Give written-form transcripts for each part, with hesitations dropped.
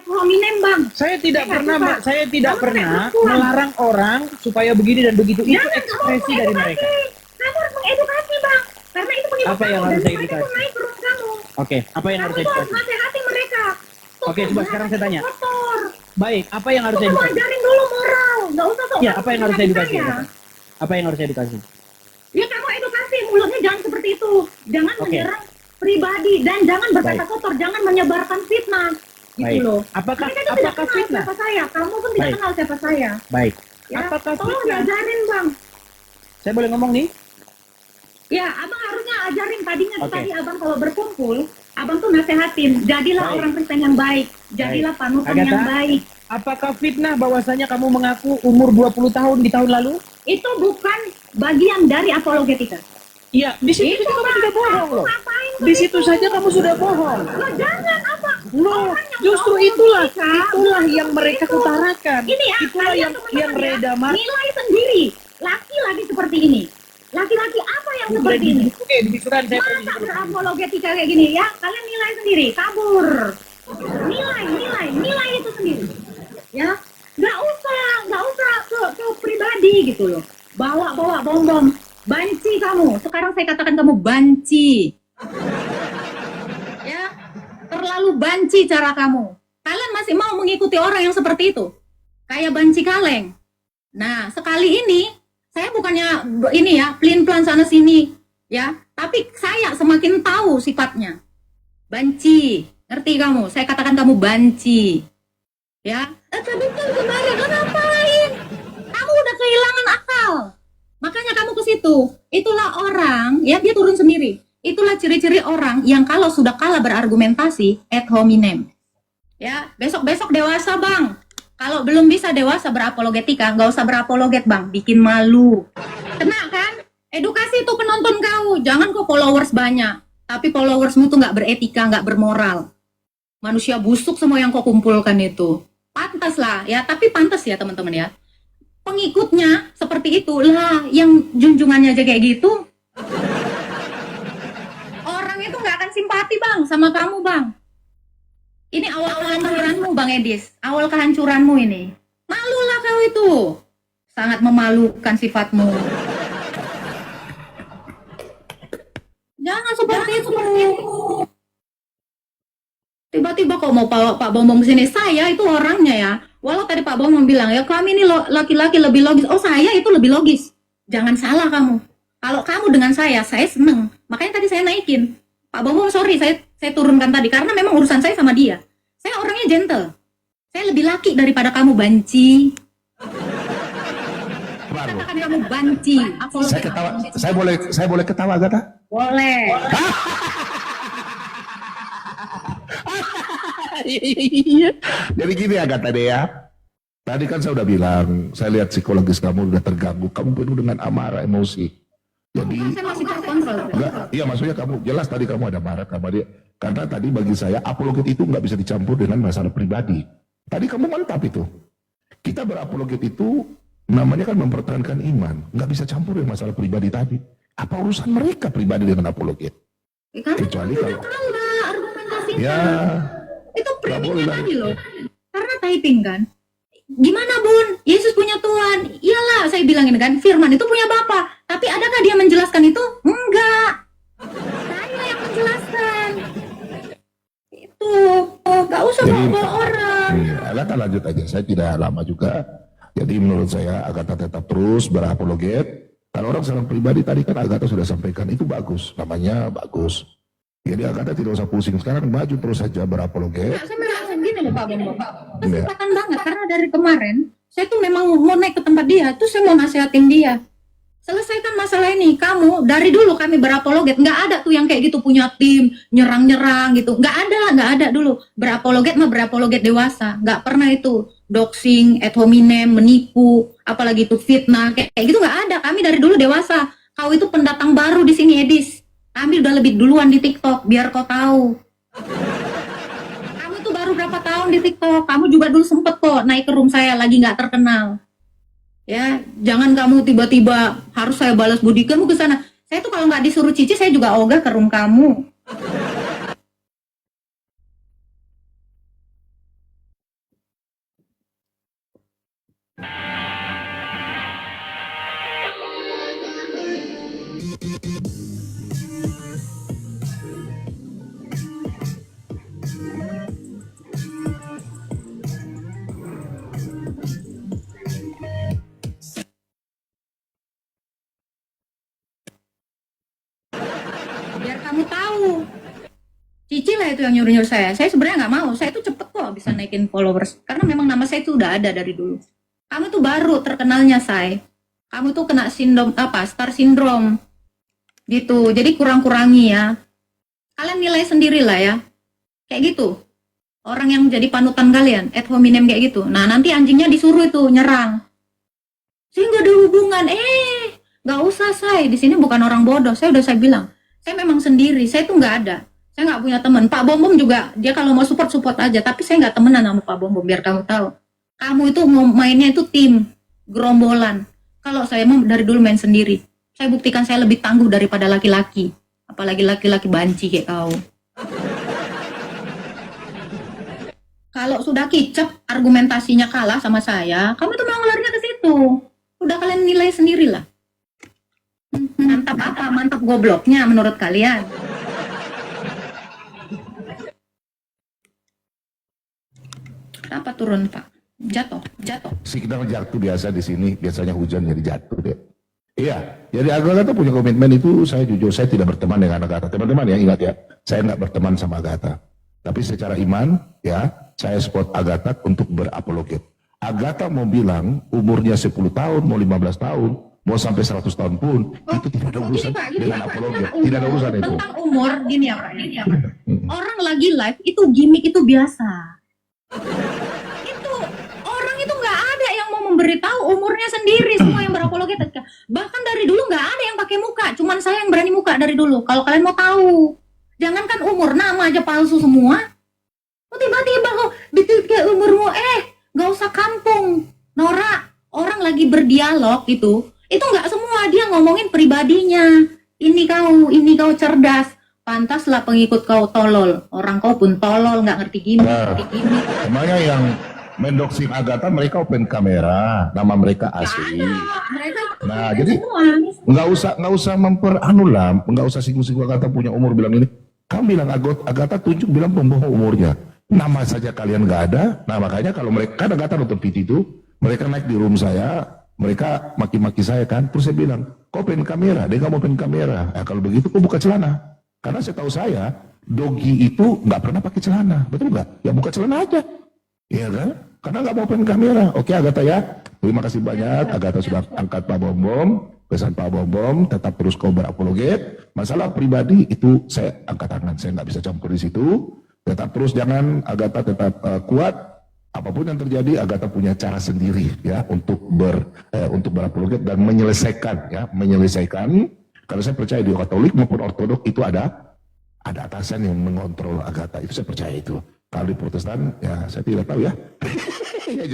hominem, Bang. Saya tidak nggak pernah, suka. saya tidak Kamu pernah kayak perempuan. melarang orang supaya begini dan begitu. Itu Jangan, kamu harus ekspresi dari mereka. mengedukasi. Kamu harus mengedukasi, Bang. Karena itu pengikut Apa yang kamu, harus dan saya mereka edukasi? itu naik ke rumah kamu. Oke, apa yang Kamu harus saya tuh harus edukasi? nasihati mereka. Tuh, Oke, coba sekarang saya tanya. kotor. Baik, apa yang harus Tuh, saya kamu edukasi? ajarin dulu moral. Nggak usah sok. Ya, apa yang harus saya edukasi? Ya. Apa yang harus saya edukasi? Ya, kamu edukasi. Mulutnya jangan seperti itu. Jangan Oke. menyerang pribadi. Dan jangan berkata Baik. kotor. Jangan menyebarkan fitnah. Gitu Baik. loh. Apakah Mereka itu tidak apakah kenal fitnah? siapa saya. Kamu pun tidak Baik. kenal siapa saya. Baik. Ya, Apakah tolong fitnah? diajarin, Bang. Saya boleh ngomong nih? Ya, abang harusnya ajarin tadinya Oke. tadi abang kalau berkumpul, abang tuh nasehatin, jadilah Baik. orang Kristen yang baik, jadilah panutan Agatha? yang baik. Apakah fitnah bahwasanya kamu mengaku umur 20 tahun di tahun lalu? Itu bukan bagian dari apologetika. Iya, di situ Itu, saja kamu Bang. sudah bohong Kamu loh. ngapain Di situ saja kamu sudah bohong. Loh, jangan apa? Loh, Orang yang justru ngomong itulah, kita, yang mereka itu. utarakan. Ini ya, Itulah kalian yang teman-teman Reda ya, Mar. nilai sendiri. Laki-laki seperti ini. Laki-laki apa yang seperti ini? Oke, di pikiran saya. Masa berapologetika kayak gini ya? Kalian nilai sendiri, kabur. Nilai itu sendiri. Ya, nggak usah ke pribadi gitu loh. Bawa bom. Banci kamu. Sekarang saya katakan kamu banci. Ya, terlalu banci cara kamu. Kalian masih mau mengikuti orang yang seperti itu? Kayak banci kaleng. Nah, sekali ini saya bukannya ini ya, pelin-pelan sana sini, ya. Tapi saya semakin tahu sifatnya. Banci, ngerti kamu? Saya katakan kamu banci. Ya. Tapi kan kemarin lo ngapain? Kamu udah kehilangan akal. Makanya kamu ke situ. Itulah orang, ya dia turun sendiri. Itulah ciri-ciri orang yang kalau sudah kalah berargumentasi ad hominem. Ya, besok-besok dewasa, Bang. Kalau belum bisa dewasa berapologetika, nggak usah berapologet, Bang. Bikin malu. Kena kan? Edukasi itu penonton kau. Jangan kau followers banyak. Tapi followersmu tuh nggak beretika, nggak bermoral. Manusia busuk semua yang kau kumpulkan itu. Pantas lah, ya. Tapi pantas ya, teman-teman ya. Pengikutnya seperti itu lah, yang junjungannya aja kayak gitu. Orang itu nggak akan simpati, Bang, sama kamu, Bang. Ini awal kehancuranmu, Bang Edis. Awal kehancuranmu ini. Malulah kau itu. Sangat memalukan sifatmu. Jangan seperti itu. Tiba-tiba kau mau bawa Pak Bombong sini. Saya itu orangnya ya. Walau tadi Pak Bombong bilang, ya kami ini laki-laki lebih logis. Oh, saya itu lebih logis. Jangan salah kamu. Kalau kamu dengan saya seneng. Makanya tadi saya naikin. Pak Bombong, sorry, saya turunkan tadi. Karena memang urusan saya sama dia. Saya orangnya gentle. Saya lebih laki daripada kamu, banci. Katakan kamu banci. Saya ketawa. Saya boleh ketawa, Agatha? Boleh. Jadi gini, Agatha deh ya. Tadi kan saya udah bilang, saya lihat psikologis kamu udah terganggu. Kamu penuh dengan amarah, emosi. Jadi, Saya masih terkontrol. enggak, iya maksudnya kamu, jelas tadi kamu ada marah sama dia. Karena tadi bagi saya, apologet itu nggak bisa dicampur dengan masalah pribadi. Tadi kamu mantap itu. Kita berapologet itu, namanya kan mempertahankan iman. Nggak bisa campur dengan masalah pribadi tadi. Apa urusan mereka pribadi dengan apologet? Kecuali kalau... Argumentasinya. Ya, Itu nggak primingnya boleh. tadi loh. Karena typing kan. Gimana Bun? Yesus punya Tuhan. Iyalah, saya bilangin kan, Firman itu punya Bapa. Tapi adakah dia menjelaskan itu? Enggak. Saya yang menjelaskan. Itu. Gak usah Jadi, bawa orang. Agatha lanjut aja. Saya tidak lama juga. Jadi menurut saya Agatha tetap terus berapologet. Kalau orang secara pribadi tadi kan Agatha sudah sampaikan itu bagus. Namanya bagus. Jadi Agatha tidak usah pusing. Sekarang maju terus saja berapologet. Nah, saya memang gini loh Pak Bambang. Kesempatan banget. Karena dari kemarin, saya tuh memang mau naik ke tempat dia. Tuh saya mau nasihatin dia. Selesaikan masalah ini. Kamu, dari dulu kami berapologet. Nggak ada tuh yang kayak gitu punya tim, nyerang-nyerang gitu. Nggak ada dulu. Berapologet mah berapologet dewasa. Nggak pernah itu. Doxing, ad hominem, menipu, apalagi itu fitnah. Kayak gitu nggak ada. Kami dari dulu dewasa. Kau itu pendatang baru di sini, Edis. Kami udah lebih duluan di TikTok, biar kau tahu. Kamu tuh baru berapa tahun di TikTok. Kamu juga dulu sempet kok naik ke room saya lagi nggak terkenal. Ya, jangan kamu tiba-tiba harus saya balas budi kamu ke sana. Saya tuh kalau nggak disuruh Cici, saya juga ogah ke room kamu. itu yang nyuruh-nyuruh saya. Saya sebenarnya nggak mau. Saya tuh cepet kok bisa naikin followers. Karena memang nama saya itu udah ada dari dulu. Kamu tuh baru terkenalnya, Say. Kamu tuh kena sindrom star syndrome. Gitu. Jadi kurang-kurangi ya. Kalian nilai sendiri lah ya. Kayak gitu. Orang yang jadi panutan kalian, ad hominem kayak gitu. Nah, nanti anjingnya disuruh itu nyerang. Saya nggak ada hubungan. Nggak usah, Say. Di sini bukan orang bodoh. Saya bilang. Saya memang sendiri. Saya tuh nggak ada. Saya nggak punya teman. Pak Bom Bom juga, dia kalau mau support aja. Tapi saya nggak temenan sama Pak Bom Bom, biar kamu tahu. Kamu itu mau mainnya itu tim, gerombolan. Kalau saya mau dari dulu main sendiri. Saya buktikan saya lebih tangguh daripada laki-laki. Apalagi laki-laki banci kayak kau. Kalau sudah kicep, argumentasinya kalah sama saya, kamu tuh memang larinya ke situ. Udah kalian nilai sendirilah. Mantap apa? Mantap gobloknya menurut kalian? Apa turun, Pak? Jatuh. Signal jatuh biasa di sini, biasanya hujan jadi jatuh deh. Iya, jadi Agatha punya komitmen itu, saya jujur, saya tidak berteman dengan Agatha. Teman-teman ya, ingat ya, saya nggak berteman sama Agatha. Tapi secara iman, ya, saya support Agatha untuk berapologet. Agatha mau bilang, umurnya 10 tahun, mau 15 tahun, mau sampai 100 tahun pun, itu tidak ada urusan dengan apologet. Tidak ada urusan itu. Tentang umur, gini ya Pak. Orang lagi live, itu gimmick, itu biasa. Itu orang itu nggak ada yang mau memberitahu umurnya sendiri. Semua yang berapologet, bahkan dari dulu nggak ada yang pakai muka, cuman saya yang berani muka dari dulu. Kalau kalian mau tahu, jangankan umur, nama aja palsu semua. Tiba-tiba kok kayak umurmu, nggak usah kampung, Nora. Orang lagi berdialog itu nggak semua dia ngomongin pribadinya. Ini kau cerdas. Pantaslah pengikut kau tolol. Orang kau pun tolol, nggak ngerti gimmick. Namanya yang mendoxing Agatha, mereka open kamera, nama mereka asli. Nah, jadi nggak usah nggak usah singgung-singgung Agatha punya umur bilang ini. Kamu bilang Agatha tunjuk bilang pembohong umurnya. Nama saja kalian nggak ada. Nah makanya kalau mereka, kan Agatha nonton PT itu, mereka naik di room saya, mereka maki-maki saya kan. Terus saya bilang, kau open kamera, dia nggak mau open kamera. Kalau begitu kau buka celana. Karena setahu saya, Dogi itu nggak pernah pakai celana, betul nggak? Ya buka celana aja, iya kan? Karena nggak mau open kamera. Oke Agatha ya, terima kasih banyak. Agatha sudah angkat Pak Bom Bom, pesan Pak Bom Bom, tetap terus kau berapologet. Masalah pribadi itu saya angkat tangan, saya nggak bisa campur di situ. Tetap terus jangan, Agatha tetap kuat. Apapun yang terjadi, Agatha punya cara sendiri ya untuk berapologet dan menyelesaikan. Kalau saya percaya di Katolik maupun Ortodok itu ada atasan yang mengontrol Agatha, itu saya percaya itu. Kalau di Protestan ya saya tidak tahu ya. Ya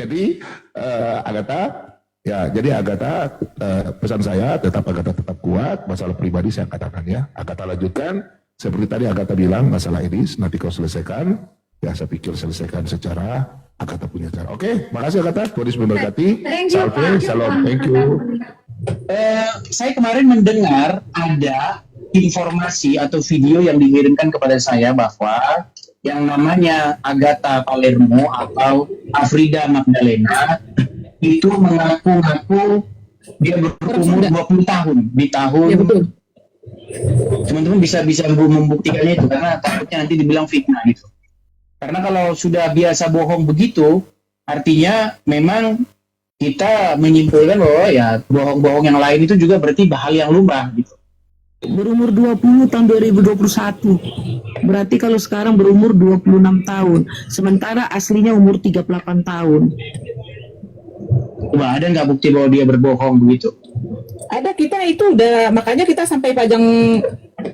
jadi Agatha pesan saya tetap Agatha tetap kuat. Masalah pribadi saya katakan ya, Agatha lanjutkan. Seperti tadi Agatha bilang masalah edis nanti kau selesaikan. Ya saya pikir selesaikan secara Agatha punya cara. Oke, makasih Agatha. Tuhan Yesus memberkati. Salve, shalom, thank you. Saya kemarin mendengar ada informasi atau video yang dikirimkan kepada saya bahwa yang namanya Agatha Palermo atau Afrida Magdalena itu mengaku-ngaku dia berumur 20 tahun di tahun. Ya, betul. Teman-teman bisa membuktikannya itu karena takutnya nanti dibilang fitnah gitu. Karena kalau sudah biasa bohong begitu, artinya memang kita menyimpulkan bahwa ya bohong-bohong yang lain itu juga berarti hal yang lumrah gitu. Berumur 20 tahun 2021. Berarti kalau sekarang berumur 26 tahun. Sementara aslinya umur 38 tahun. Coba ada nggak bukti bahwa dia berbohong begitu? Ada, kita itu udah, makanya kita sampai pajang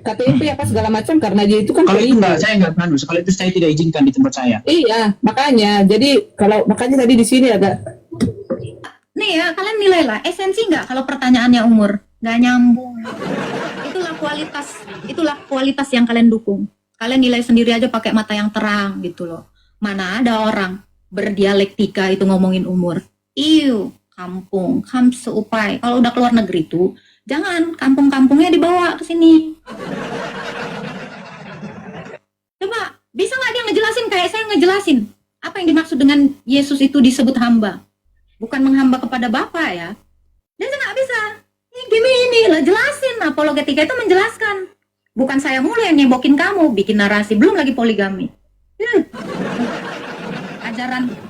KTP apa segala macam karena dia itu kan. Kalau itu enggak, saya nggak paham. Kalau itu saya tidak izinkan di tempat saya. Iya, makanya. Jadi makanya tadi di sini ada. Nih ya, kalian nilai lah, esensi nggak kalau pertanyaannya umur? Nggak nyambung. Itulah kualitas yang kalian dukung. Kalian nilai sendiri aja pakai mata yang terang gitu loh. Mana ada orang berdialektika itu ngomongin umur. Kampung, seupai. Kalau udah keluar negeri tuh, jangan kampung-kampungnya dibawa ke sini. Coba, bisa nggak dia ngejelasin kayak saya ngejelasin? Apa yang dimaksud dengan Yesus itu disebut hamba? Bukan menghamba kepada Bapa ya. Dan saya nggak bisa. Gini lah, jelasin. Apologetika itu menjelaskan. Bukan saya mulu yang nyebokin kamu, bikin narasi, belum lagi poligami.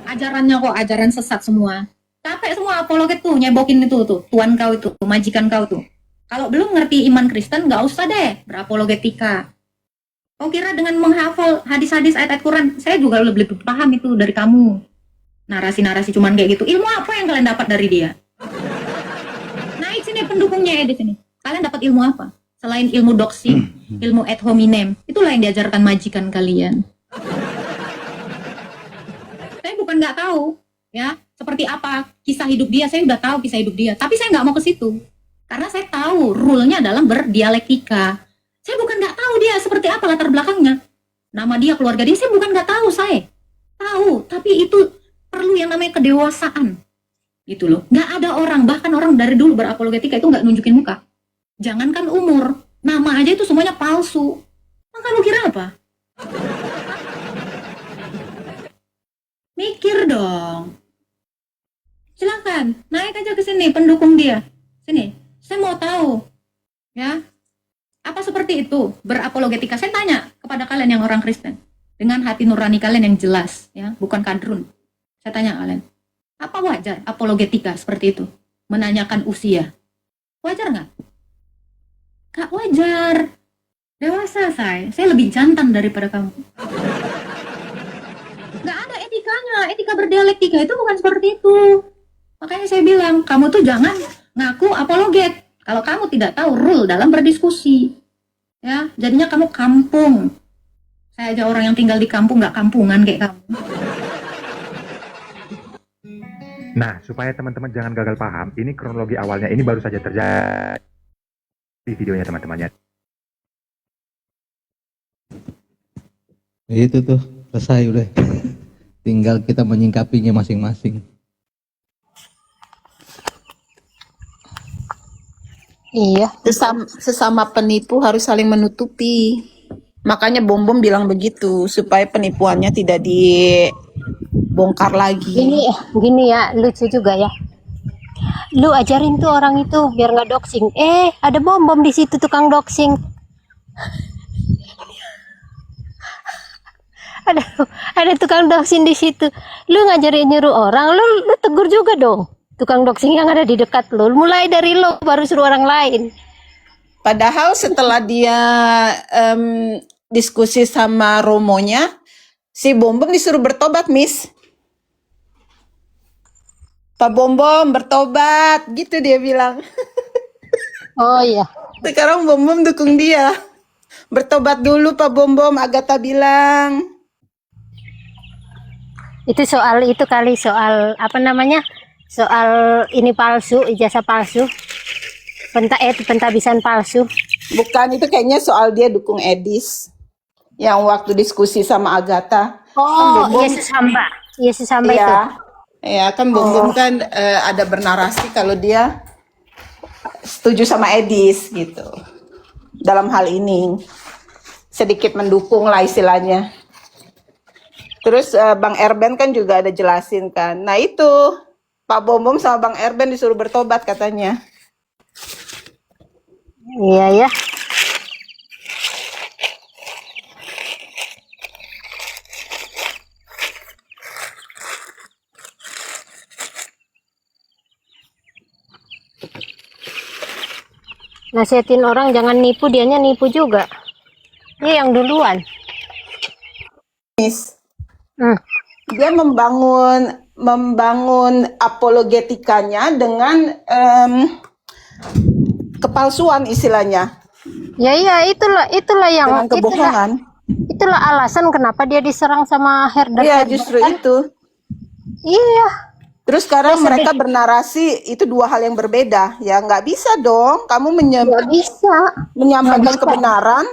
Ajarannya kok ajaran sesat semua. Capek semua apologet tuh nyebokin itu tuh, tuan kau itu, majikan kau tuh. Kalau belum ngerti iman Kristen, nggak usah deh berapologetika. Kau kira dengan menghafal hadis-hadis ayat-ayat Quran, saya juga lebih paham itu dari kamu. Narasi-narasi cuman kayak gitu. Ilmu apa yang kalian dapat dari dia? Naik sini pendukungnya di sini. Kalian dapat ilmu apa? Selain ilmu doksi, ilmu ad hominem, itulah yang diajarkan majikan kalian. Saya bukan nggak tahu, ya, seperti apa kisah hidup dia. Saya udah tahu kisah hidup dia, tapi saya nggak mau ke situ. Karena saya tahu rule-nya dalam berdialektika. Saya bukan nggak tahu dia seperti apa latar belakangnya. Nama dia, keluarga dia, saya bukan nggak tahu saya. Tahu, tapi itu perlu yang namanya kedewasaan. Gitu loh. Nggak ada orang, bahkan orang dari dulu berapologetika itu nggak nunjukin muka. Jangankan umur, nama aja itu semuanya palsu. Nah, kamu kira apa? Mikir dong. Silakan, naik aja ke sini pendukung dia. Sini. Saya mau tahu, ya, apa seperti itu berapologetika? Saya tanya kepada kalian yang orang Kristen, dengan hati nurani kalian yang jelas, ya, bukan kadrun. Saya tanya kalian, apa wajar apologetika seperti itu? Menanyakan usia, wajar nggak? Nggak wajar. Dewasa saya lebih jantan daripada kamu. Nggak ada etikanya, etika berdialektika itu bukan seperti itu. Makanya saya bilang, kamu tuh jangan ngaku apologet kalau kamu tidak tahu rule dalam berdiskusi, ya, jadinya kamu kampung. Saya aja orang yang tinggal di kampung, nggak kampungan kayak kamu. Nah, supaya teman-teman jangan gagal paham, ini kronologi awalnya, ini baru saja terjadi di videonya teman-temannya. Itu tuh selesai udah. Tinggal kita menyingkapinya masing-masing. Iya, sesama penipu harus saling menutupi. Makanya Bom bilang begitu, supaya penipuannya tidak dibongkar lagi. Gini ya, lucu juga ya. Lu ajarin tuh orang itu biar nggak doxing. Ada Bom di situ tukang doxing. ada tukang doxing di situ. Lu ngajarin nyuruh orang, lu tegur juga dong. Tukang doxing yang ada di dekat lu. Mulai dari lu baru suruh orang lain. Padahal setelah dia diskusi sama Romonya, si Bom disuruh bertobat, Miss. Pak Bom bertobat, gitu dia bilang. Oh iya. Sekarang Bom dukung dia. Bertobat dulu Pak Bom, Agatha bilang. Itu soal apa namanya? Soal ini palsu, ijazah palsu. Pentabisan palsu. Bukan, itu kayaknya soal dia dukung Edis. Yang waktu diskusi sama Agatha. Oh, Yesus hamba itu. Iya, kan Bom kan ada bernarasi kalau dia setuju sama Edis gitu. Dalam hal ini sedikit mendukung lah istilahnya. Terus Bang Erben kan juga ada jelasin kan. Nah itu Pak Bom sama Bang Erben disuruh bertobat katanya. Iya ya. Nasihatin orang jangan nipu, dianya nipu juga. Dia yang duluan. Miss. Dia membangun apologetikanya dengan kepalsuan istilahnya. Ya itulah yang dengan kebohongan. Itulah alasan kenapa dia diserang sama Herder. Iya, justru itu. Iya. Terus sekarang mereka bernarasi itu dua hal yang berbeda. Ya nggak bisa dong. Kamu menyampaikan kebenaran.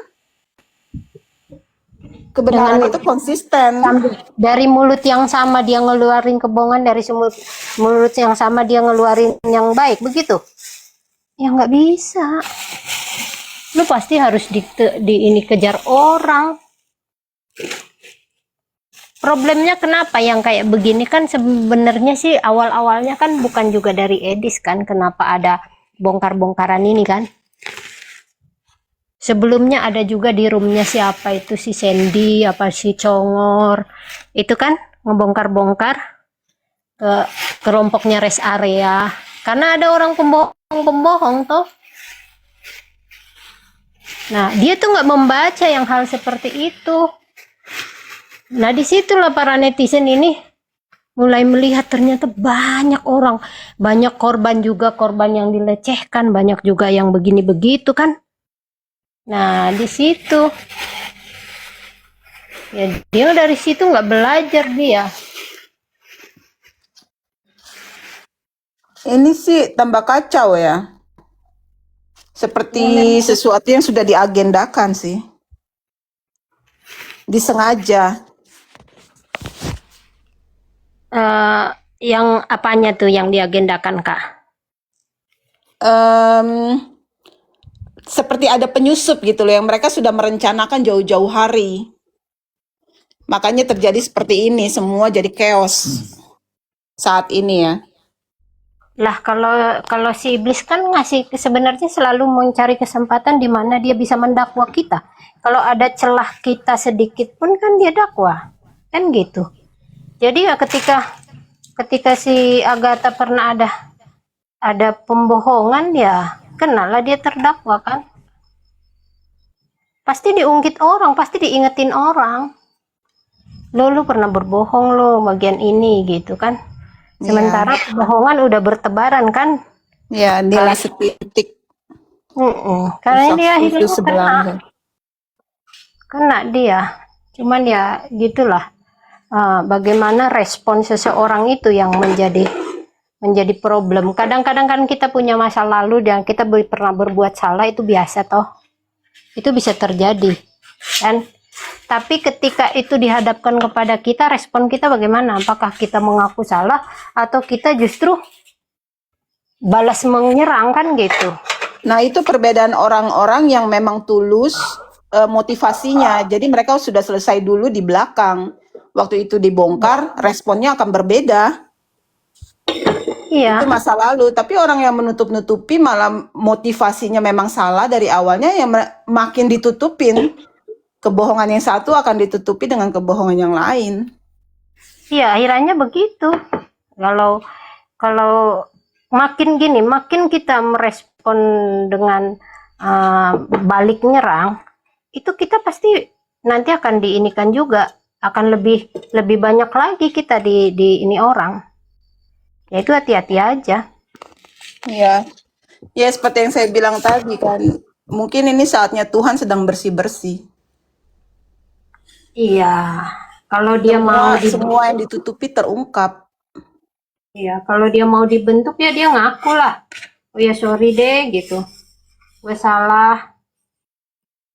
Kebenaran itu konsisten. Dari mulut yang sama dia ngeluarin kebohongan, dari mulut yang sama dia ngeluarin yang baik, begitu? Ya nggak bisa. Lu pasti harus ini kejar orang. Problemnya kenapa yang kayak begini kan sebenarnya sih awal-awalnya kan bukan juga dari Edis kan, kenapa ada bongkar-bongkaran ini kan? Sebelumnya ada juga di roomnya siapa itu, si Sandy apa si Congor itu kan ngebongkar-bongkar ke kelompoknya rest area karena ada orang pembohong toh. Nah dia tuh nggak membaca yang hal seperti itu. Nah disitulah para netizen ini mulai melihat ternyata banyak orang, banyak korban juga, korban yang dilecehkan, banyak juga yang begini begitu kan. Nah di situ ya dia dari situ nggak belajar dia. Ini sih tambah kacau ya. Seperti sesuatu yang sudah diagendakan sih. Disengaja. Yang apanya tuh yang diagendakan Kak? Seperti ada penyusup gitu loh yang mereka sudah merencanakan jauh-jauh hari. Makanya terjadi seperti ini, semua jadi chaos saat ini ya. Lah kalau si iblis kan ngasih sebenarnya selalu mencari kesempatan di mana dia bisa mendakwa kita. Kalau ada celah kita sedikit pun kan dia dakwa. Kan gitu. Jadi ya ketika si Agatha pernah ada pembohongan ya kenalah dia terdakwa kan. Pasti diungkit orang, pasti diingetin orang. Lu pernah berbohong lo bagian ini gitu kan. Sementara kebohongan udah bertebaran kan. Ya, nilai setitik. Karena dia itu hidupnya sebelahnya. kena dia. Cuman ya gitulah. Bagaimana respon seseorang itu yang menjadi problem. Kadang-kadang kan kita punya masa lalu dan kita pernah berbuat salah, itu biasa toh. Itu bisa terjadi kan. Tapi ketika itu dihadapkan kepada kita, respon kita bagaimana? Apakah kita mengaku salah atau kita justru balas menyerang kan gitu. Nah, itu perbedaan orang-orang yang memang tulus motivasinya. Jadi mereka sudah selesai dulu di belakang. Waktu itu dibongkar, responnya akan berbeda. Iya. Itu masa lalu. Tapi orang yang menutup-nutupi malah motivasinya memang salah dari awalnya, yang makin ditutupin. Kebohongan yang satu akan ditutupi dengan kebohongan yang lain. Iya, akhirnya begitu. Kalau makin gini, makin kita merespon dengan balik nyerang, itu kita pasti nanti akan diinikan juga, akan lebih banyak lagi kita di ini orang. Ya itu hati-hati aja. Iya. Ya seperti yang saya bilang tadi kan, mungkin ini saatnya Tuhan sedang bersih-bersih. Iya, kalau dia semua yang ditutupi terungkap. Iya, kalau dia mau dibentuk ya dia ngaku lah. Oh ya sorry deh gitu. Gue salah.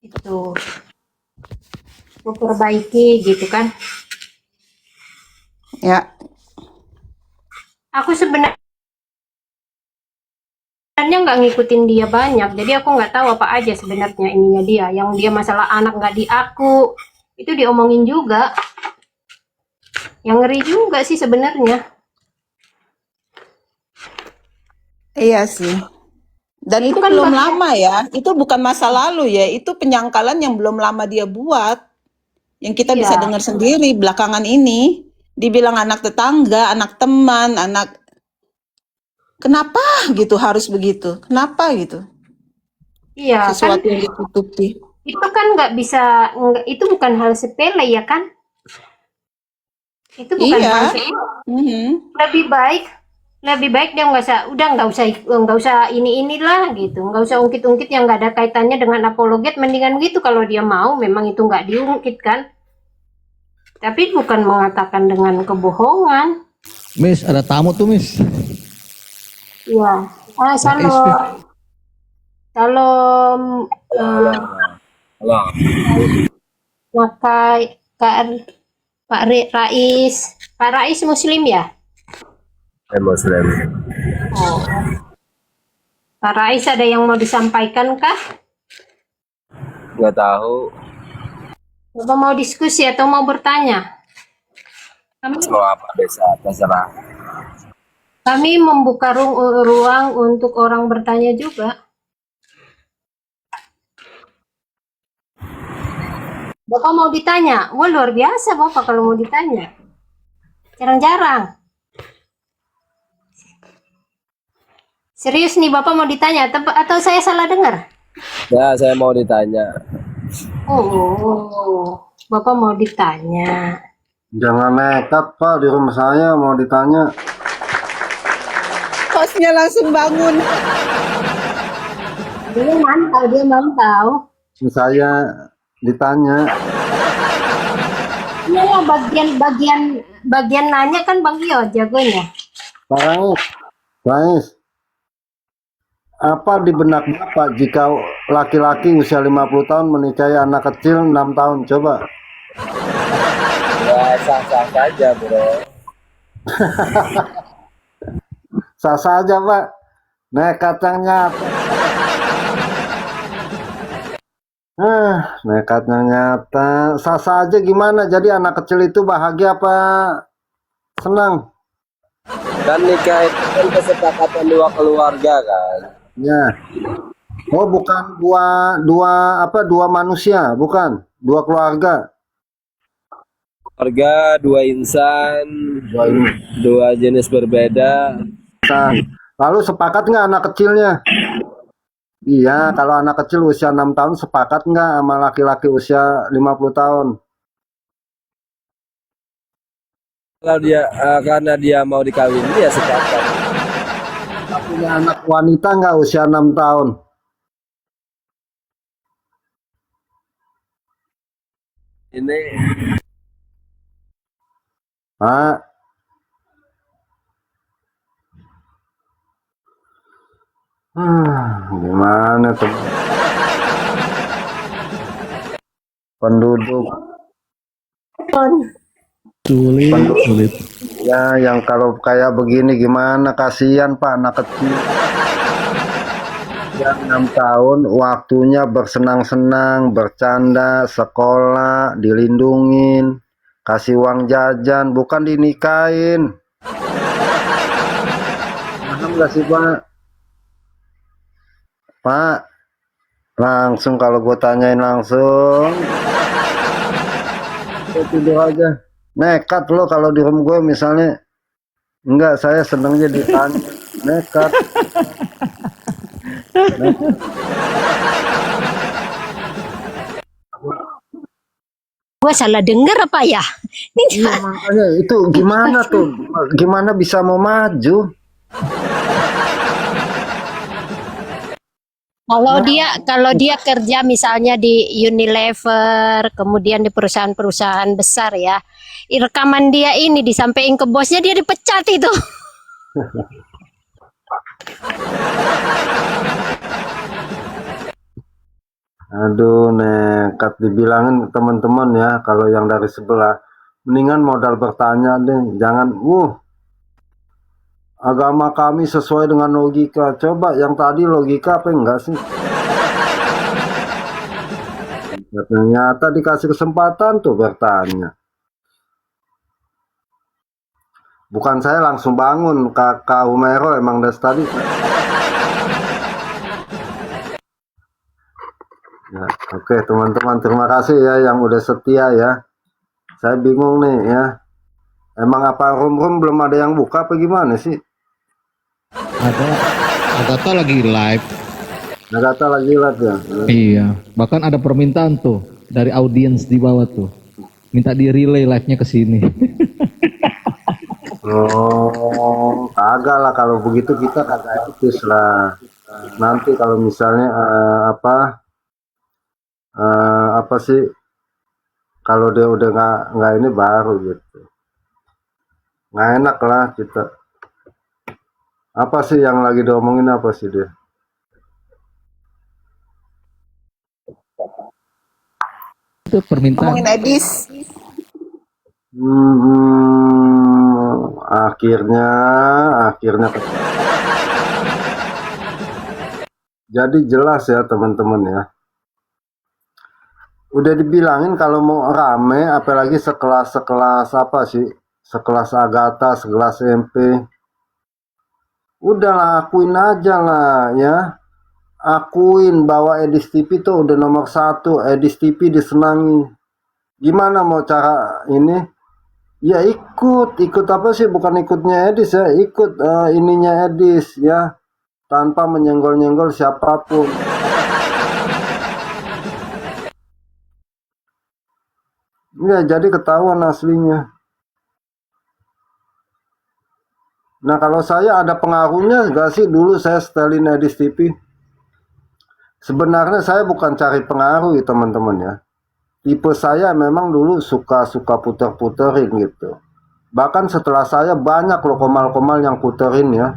Itu. Gue perbaiki gitu kan. Ya. Aku sebenarnya nggak ngikutin dia banyak. Jadi aku nggak tahu apa aja sebenarnya ininya dia. Yang dia masalah anak nggak diaku. Itu diomongin juga. Yang ngeri juga sih sebenarnya. Iya sih. Dan itu kan belum lama ya. Itu bukan masa lalu ya. Itu penyangkalan yang belum lama dia buat. Yang kita bisa dengar sendiri belakangan ini. Dibilang anak tetangga, anak teman, anak... Kenapa gitu harus begitu? Kenapa gitu? Iya, sesuatu kan, yang ditutupi. Itu kan nggak bisa, itu bukan hal sepele ya kan? Itu bukan hal sepele. Lebih baik dia nggak usah inilah gitu, nggak usah ungkit-ungkit yang nggak ada kaitannya dengan apologet. Mendingan gitu kalau dia mau, memang itu nggak diungkit kan? Tapi bukan mengatakan dengan kebohongan. Miss, ada tamu tuh, Miss. Iya. Salam. Salam. Maka Pak Rais. Pak Rais Muslim ya? Muslim. Oh. Pak Rais ada yang mau disampaikan kah? Nggak tahu. Bapak mau diskusi atau mau bertanya? Mau apa desa? Terserah. Kami membuka ruang untuk orang bertanya juga. Bapak mau ditanya? Wah, luar biasa Bapak kalau mau ditanya. Jarang-jarang. Serius nih Bapak mau ditanya atau saya salah dengar? Ya, saya mau ditanya. Oh, Bapak mau ditanya. Jangan nekat Pak, di rumah saya mau ditanya. Hostnya langsung bangun. Dia mantau. Saya ditanya. Iya, bagian nanya kan Bang Yo jagonya. Pak Rais, apa di benak Bapak jika laki-laki usia 50 tahun menikahi anak kecil 6 tahun? Coba. Ya, sah-sah saja, bro. Sah saja Pak. Nekat yang nyata. Nekatnya nyata. Sah saja gimana? Jadi anak kecil itu bahagia apa senang? Kan nikah itu kan kesepakatan dua keluarga kan. Ya. Oh, bukan dua manusia, bukan dua keluarga. Keluarga, dua insan, dua jenis berbeda. Nah, lalu sepakat nggak anak kecilnya? Iya, kalau anak kecil usia 6 tahun sepakat nggak sama laki-laki usia 50 tahun? Kalau dia karena dia mau dikawin, dia sepakat. Punya anak wanita nggak usia 6 tahun? Ini Pak, gimana tuh? Penduduk Sulit. ya yang kalau kayak begini gimana, kasihan Pak, anak kecil yang 6 tahun waktunya bersenang-senang, bercanda, sekolah, dilindungin, kasih uang jajan, bukan dinikahin. Paham gak sih Pak? Pak, langsung kalau gue tanyain langsung gue tidur aja. Nekat lo kalau di rumah gue misalnya. Enggak, saya senengnya ditanya. Nekat. Gua salah dengar apa ya? Iya, makanya itu gimana tuh? Gimana bisa mau maju? Kalau dia kerja misalnya di Unilever, kemudian di perusahaan-perusahaan besar ya, rekaman dia ini disampaikan ke bosnya, dia dipecat itu. Aduh, nekat dibilangin teman-teman ya, kalau yang dari sebelah, mendingan modal bertanya deh, jangan, agama kami sesuai dengan logika. Coba yang tadi logika apa enggak sih? Ternyata dikasih kesempatan tuh bertanya. Bukan saya langsung bangun, Kakak Humero emang dari tadi. Ya, oke teman-teman, terima kasih ya yang udah setia ya. Saya bingung nih ya. Emang apa room belum ada yang buka apa gimana sih? Agatha lagi live. Agatha lagi live ya. Iya, bahkan ada permintaan tuh dari audiens di bawah tuh. Minta di relay live-nya ke sini. Oh, kagak lah kalau begitu kita kagak etis lah. Nanti kalau misalnya apa sih? Kalau dia udah nggak ini baru gitu. Nggak enak lah kita. Apa sih yang lagi diomongin apa sih dia? Itu permintaan. Ngomongin Edis. Akhirnya. Jadi jelas ya teman-teman ya. Udah dibilangin kalau mau rame, apalagi sekelas apa sih? Sekelas Agatha, sekelas MP. Udahlah, akuin aja lah ya. Akuin bahwa Edis TV tuh udah nomor 1. Edis TV disenangi. Gimana mau cara ini? Ya ikut apa sih? Bukan ikutnya Edis ya, ikut ininya Edis ya, tanpa menyenggol-nyenggol siapapun. Ya jadi ketahuan aslinya. Nah kalau saya ada pengaruhnya gak sih dulu saya setelin Edis TV? Sebenarnya saya bukan cari pengaruh ya teman-teman ya. Tipe saya memang dulu suka puter-puterin gitu. Bahkan setelah saya banyak loh komal-komal yang puterin ya.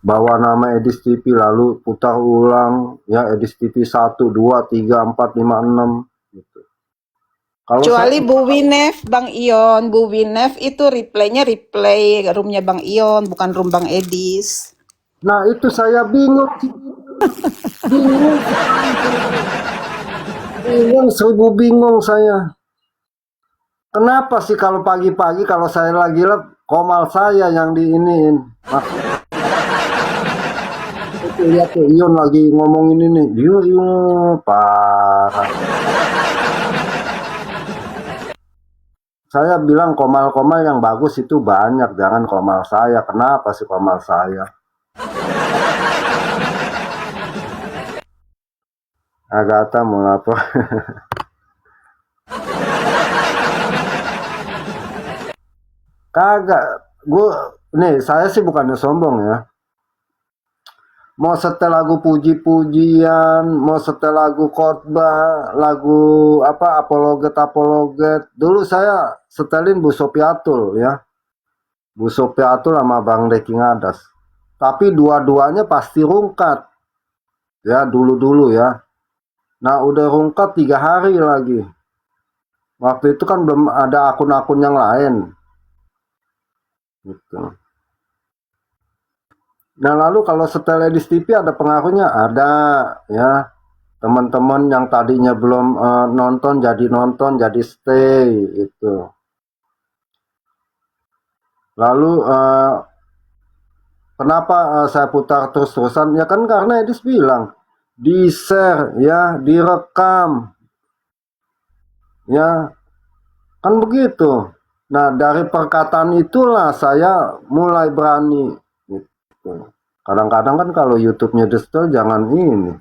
Bawa nama Edis TV lalu putar ulang ya, Edis TV 1, 2, 3, 4, 5, 6 gitu. Kalau Kecuali saya, Bu Winef, Bang Ion. Bu Winef itu replaynya replay roomnya Bang Ion, bukan room Bang Edis. nah itu saya bingung. Seribu bingung saya. Kenapa sih kalau pagi-pagi kalau saya lagi live komal saya yang diiniin? Itu lihat tuh Ion lagi ngomongin ini. Iya, parah. Saya bilang komal-komal yang bagus itu banyak, jangan komal saya. Kenapa sih komal saya? Agatha mau lapor. Kagak, saya sih bukannya sombong ya. Mau setel lagu puji-pujian, mau setel lagu khotbah, lagu apa apologet. Dulu saya setelin Bu Sopiatul ya. Bu Sopiatul sama Bang Deki Ngadas. Tapi dua-duanya pasti rungkat. Ya dulu-dulu ya. Nah udah rungkat 3 hari lagi. Waktu itu kan belum ada akun-akun yang lain. Gitu. Nah lalu kalau setel Edis TV ada pengaruhnya? Ada ya. Teman-teman yang tadinya belum nonton, jadi stay itu. Lalu kenapa saya putar terus-terusan? Ya kan karena Edis bilang di-share ya, direkam. Ya, kan begitu. Nah, dari perkataan itulah saya mulai berani gitu. Kadang-kadang kan kalau YouTube-nya di-setel jangan ini.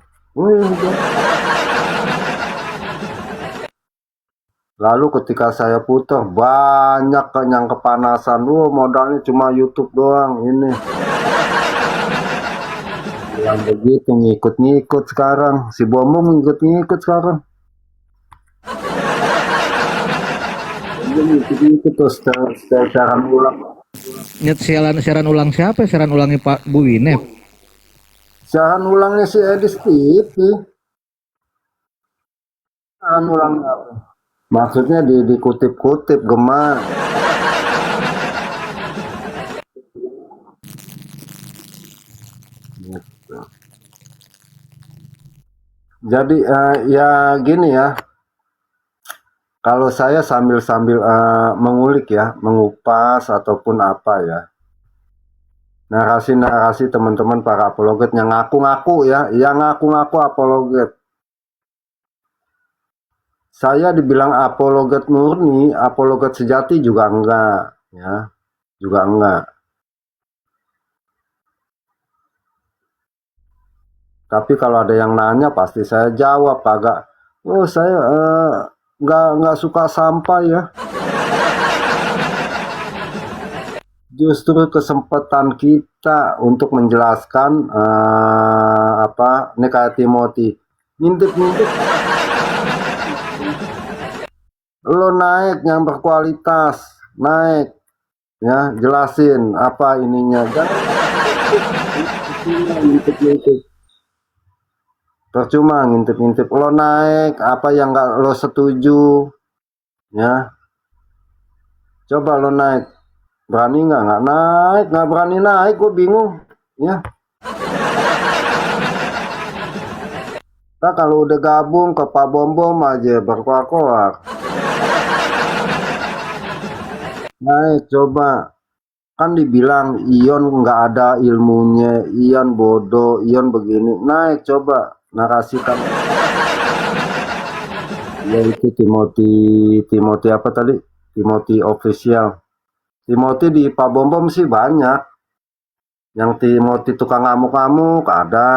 Lalu ketika saya putar banyak yang kepanasan. Modalnya cuma YouTube doang ini. Yang begitu ngikut-ngikut sekarang. Si Bombom ngikut-ngikut sekarang. Ngikut-ngikut terus siaran ulang. Nyet siaran ulang siapa? Siaran ulangnya Pak Bu Winef. Siaran ulangnya si Edis TV. Siaran ulangnya apa? Maksudnya dikutip-kutip Gemma. Gitu. Jadi ya gini ya. Kalau saya sambil mengulik ya, mengupas ataupun apa ya. Narasi-narasi teman-teman para apologet yang ngaku-ngaku ya, yang ngaku-ngaku apologet. Saya dibilang apologet murni, apologet sejati juga enggak ya. Juga enggak. Tapi kalau ada yang nanya pasti saya jawab, kagak. Oh, saya nggak suka sampah ya. Justru kesempatan kita untuk menjelaskan ini kayak Timothy ngintip-ngintip. Lo naik yang berkualitas, naik ya, jelasin apa ininya. Jangan ngintip-ngintip. Percuma ngintip-ngintip. Lo naik apa yang nggak lo setuju ya, coba lo naik, berani nggak naik, nggak berani naik, gue bingung ya. Nah kalau udah gabung ke Pak Bombom aja berkuak-kuak. Naik coba, kan dibilang Ion nggak ada ilmunya, Ion bodoh, Ion begini. Naik coba narasikan. Yaitu Timothy apa tadi? Timothy official. Timothy di Pak Bom Bom sih banyak. Yang Timothy tukang ngamuk-ngamuk ada.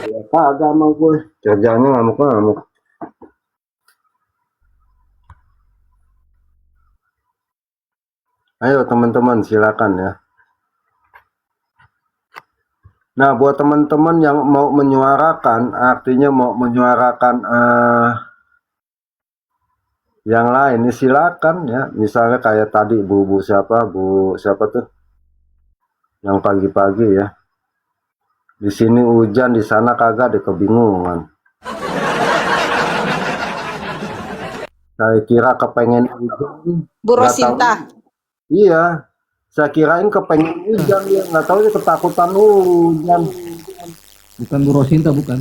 Ya kagak mau gue. Kerjanya ngamuk-ngamuk. Ayo teman-teman silakan ya. Nah, buat teman-teman yang mau menyuarakan, artinya mau menyuarakan yang lain, ini silakan ya. Misalnya kayak tadi Bu siapa tuh? Yang pagi-pagi ya. Di sini hujan, di sana kagak, ada kebingungan. Saya kira kepengen hujan. Bu Rosinta. Iya. Saya kirain kepengen hujan ya, nggak tahu dia ketakutan hujan. Bukan Bu Rosinta, bukan.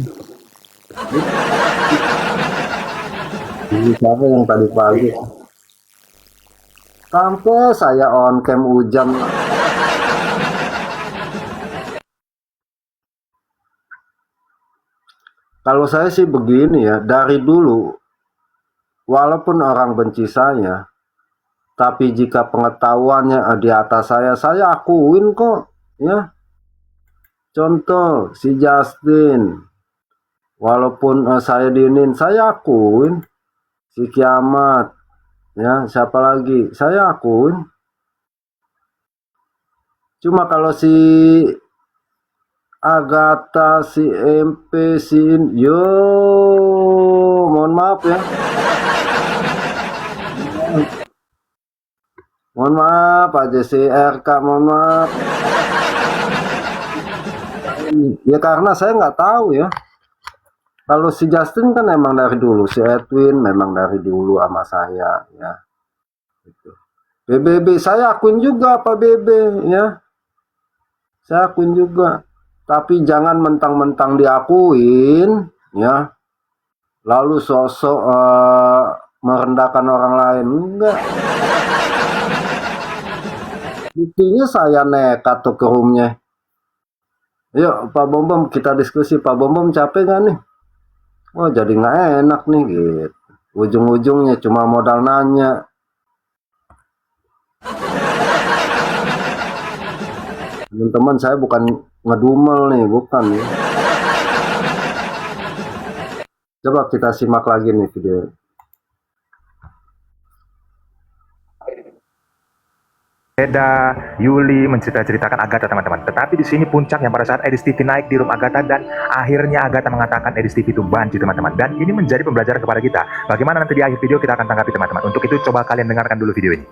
Ini siapa yang tadi pagi? Sampai saya on cam hujan. Kalau saya sih begini ya, dari dulu, walaupun orang benci saya, tapi jika pengetahuannya di atas saya akuin kok, ya. Contoh si Justin, walaupun saya diinin, saya akuin. Si Kiamat, ya siapa lagi, saya akuin. Cuma kalau si Agatha, si MP, yo, mohon maaf ya. Mohon maaf aja si RK, mohon maaf. Ya karena saya nggak tahu ya. Kalau si Justin kan emang dari dulu, si Edwin memang dari dulu sama saya ya. Gitu. BBB saya akuin juga Pak BB ya. Saya akuin juga. Tapi jangan mentang-mentang diakuin ya. Lalu sosok merendahkan orang lain, enggak. Buktinya saya nekat tuh ke roomnya. Yuk Pak Bom Bom kita diskusi. Pak Bom Bom capek gak nih? Wah jadi nggak enak nih gitu. Ujung-ujungnya cuma modal nanya. Teman-teman saya bukan ngedumel nih, bukan nih. Coba kita simak lagi nih video. Eda, Yuli menceritakan Agatha teman-teman. Tetapi di sini puncaknya pada saat Edis TV naik di room Agatha dan akhirnya Agatha mengatakan Edis TV itu banci teman-teman. Dan ini menjadi pembelajaran kepada kita. Bagaimana nanti di akhir video kita akan tanggapi teman-teman. Untuk itu coba kalian dengarkan dulu video ini.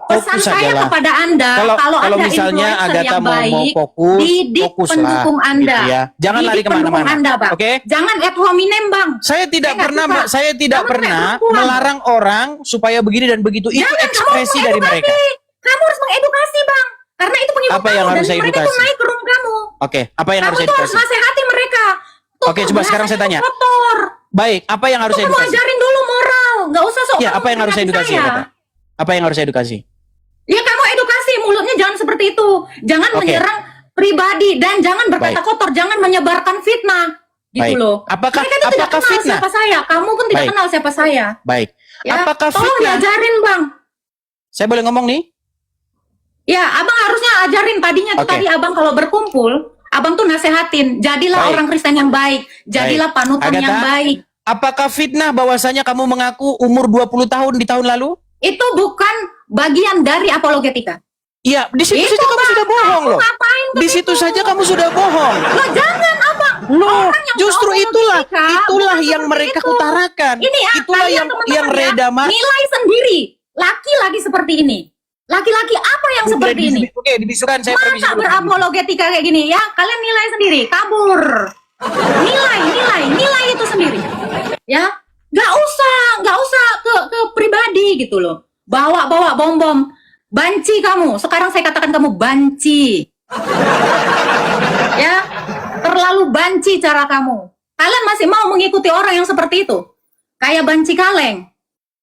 Pesan saya kepada Anda, kalau Anda misalnya influencer Agatha yang mau baik, fokus, didik fokus pendukung lah, Anda. gitu ya. Jangan lari Didik pendukung kemana-mana. Anda, Bang. Oke? Jangan ad hominem, Bang. Saya tidak nggak pernah suka. saya tidak Kamu pernah kayak perempuan. melarang orang supaya begini dan begitu. Itu Jangan, ekspresi kamu dari mengedukasi. mereka. Kamu harus mengedukasi, Bang. Karena itu pengikut Apa yang kamu harus dan saya mereka tuh edukasi? naik ke room kamu. Oke, apa yang Kamu harus saya tuh harus edukasi? nasihati mereka. Tuh, Oke, coba sekarang saya bahasanya tanya. kotor. Baik, apa yang harus Tuh, saya kamu edukasi? ajarin dulu moral. Nggak usah sok. Ya, apa yang harus saya edukasi? saya. Agatha? Apa yang harus saya edukasi? Ya kamu edukasi, mulutnya jangan seperti itu. Jangan Oke. menyerang pribadi dan jangan berkata Baik. kotor, jangan menyebarkan fitnah. Gitu Baik. loh. Apakah Mereka itu tidak apakah kenal fitnah? siapa saya. Kamu pun tidak Baik. kenal siapa saya. Baik. Ya, Apakah tolong fitnah? diajarin, Bang. Saya boleh ngomong nih? Ya, Abang harusnya ajarin tadinya tuh Oke. tadi Abang kalau berkumpul, Abang tuh nasehatin, jadilah Baik. orang Kristen yang baik, jadilah panutan Agatha? yang baik. Apakah fitnah bahwasanya kamu mengaku umur 20 tahun di tahun lalu? Itu bukan bagian dari apologetika. Iya, di situ Itu, saja kamu Bang. sudah bohong Kamu loh. ngapain ke Di situ situ? saja kamu sudah bohong. Loh, jangan, Abang. Loh, Orang yang justru mau itulah apologetika, bukan yang seperti mereka itu. utarakan. Ini ya, Itulah kalian yang teman-teman Reda ya, Mas. nilai sendiri. Laki-laki seperti ini. Laki-laki apa yang seperti ini? Oke, dibisukan saya permisi Masa dulu. berapologetika kayak gini ya? Kalian nilai sendiri, kabur. Nilai itu sendiri. Ya, nggak usah ke pribadi gitu loh. Bawa bom-bom. Banci kamu. Sekarang saya katakan kamu banci. Ya, terlalu banci cara kamu. Kalian masih mau mengikuti orang yang seperti itu? Kayak banci kaleng.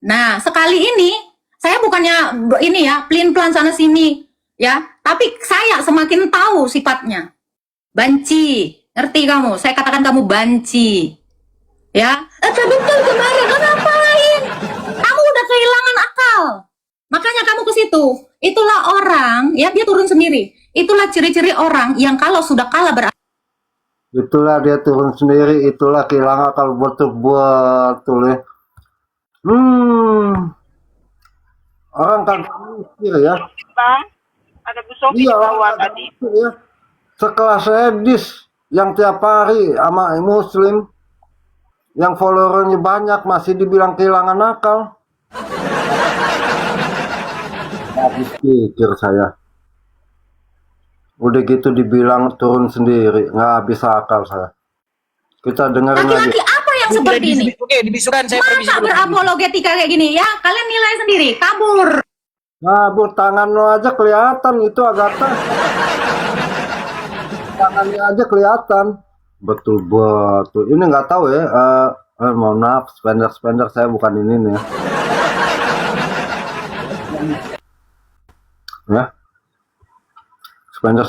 Nah, sekali ini saya bukannya ini ya, pelin-pelan sana sini ya, tapi saya semakin tahu sifatnya. Banci, Ngerti kamu? Saya katakan kamu banci. Ya, betul kemarin lo ngapain? Kamu udah kehilangan akal. Makanya kamu ke situ. Itulah orang, ya dia turun sendiri. Itulah ciri-ciri orang yang kalau sudah kalah Itulah dia turun sendiri, itulah kehilangan akal betul ya. Orang kan mikir ya. Bang, ada Bu Sofi Iya, keluar tadi. ya. Sekelas Edis yang tiap hari sama Muslim yang followernya banyak masih dibilang kehilangan akal. Habis pikir saya. Udah gitu dibilang turun sendiri, nggak habis akal saya. Kita dengerin lagi. laki-laki apa yang seperti ini. Oke, dibisukan saya permisi Masa dulu. berapologetika kayak gini ya? Kalian nilai sendiri, kabur. Nah, Bu, tangan lo aja kelihatan itu Agatha. Tangannya aja kelihatan. Betul. Ini nggak tahu ya. Mohon maaf, spender saya bukan ini nih. Ya. Spender.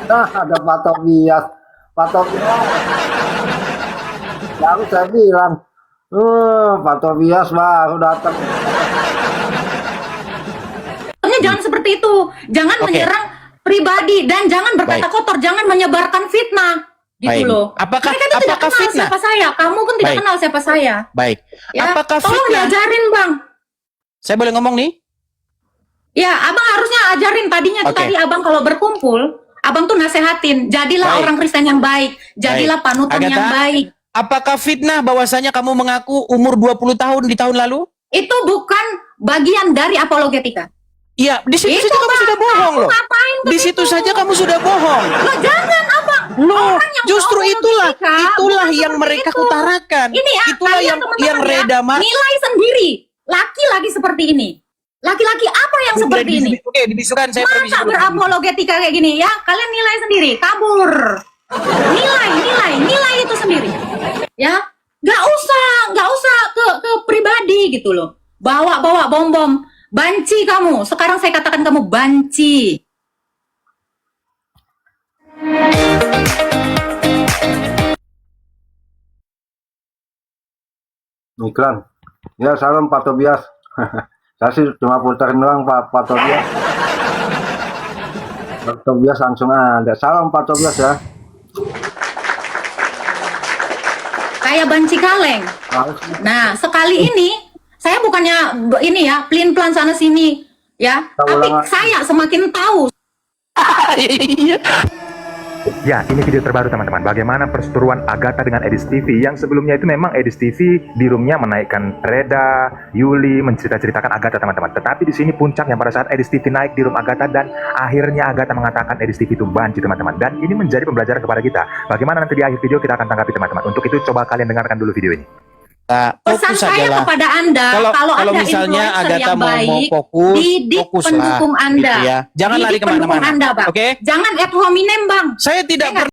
Nah, ada Pak Tobias. Baru saya bilang. Pak Tobias baru datang. Jangan seperti itu. Jangan menyerang pribadi dan jangan berkata kotor, jangan menyebarkan fitnah. Gitu loh. Apakah Mereka itu tidak kenal fitnah? siapa saya. Kamu pun tidak kenal siapa saya. Baik. Ya, Apakah tolong fitnah? diajarin, Bang. Saya boleh ngomong nih? Ya, Abang harusnya ajarin tadinya tadi Abang kalau berkumpul, Abang tuh nasehatin, jadilah orang Kristen yang baik, jadilah panutan Agatha, yang baik. Apakah fitnah bahwasanya kamu mengaku umur 20 tahun di tahun lalu? Itu bukan bagian dari apologetika. Iya, di situ saja kamu sudah bohong loh. Di situ saja kamu sudah bohong. Loh, jangan, Abang. Loh, Orang yang justru itulah bukan yang mereka seperti itu. utarakan. Ini ya, Itulah kalian yang teman-teman Reda nilai sendiri. Laki-laki seperti ini. Laki-laki apa yang seperti ini? Oke, dibisukan saya permisi Masa dulu. berapologetika kayak gini ya? Kalian nilai sendiri, kabur. Nilai itu sendiri. Ya, nggak usah ke pribadi gitu loh. Bawa bom. Banci kamu. Sekarang saya katakan kamu banci. Iklan. Ya, salam Pak Tobias. Saya sih cuma putarin doang Pak Tobias. Pak Tobias langsung ada. Salam Pak Tobias ya. Kayak banci kaleng. Nah, sekali ini saya bukannya ini ya, pelin-pelan sana sini ya, tapi saya semakin tahu. Ya, ini video terbaru teman-teman. Bagaimana perseteruan Agatha dengan Edis TV. Yang sebelumnya itu memang Edis TV di roomnya menaikkan Reda, Yuli, menceritakan Agatha teman-teman. Tetapi di sini puncaknya pada saat Edis TV naik di room Agatha dan akhirnya Agatha mengatakan Edis TV itu banci teman-teman. Dan ini menjadi pembelajaran kepada kita. Bagaimana nanti di akhir video kita akan tanggapi teman-teman. Untuk itu coba kalian dengarkan dulu video ini. Pesan saya kepada Anda, kalau Anda misalnya influencer Agatha yang baik, didik fokus pendukung lah, Anda. gitu ya. Jangan lari kemana-mana. Anda, Bang. Oke? Jangan ad hominem, Bang. Saya tidak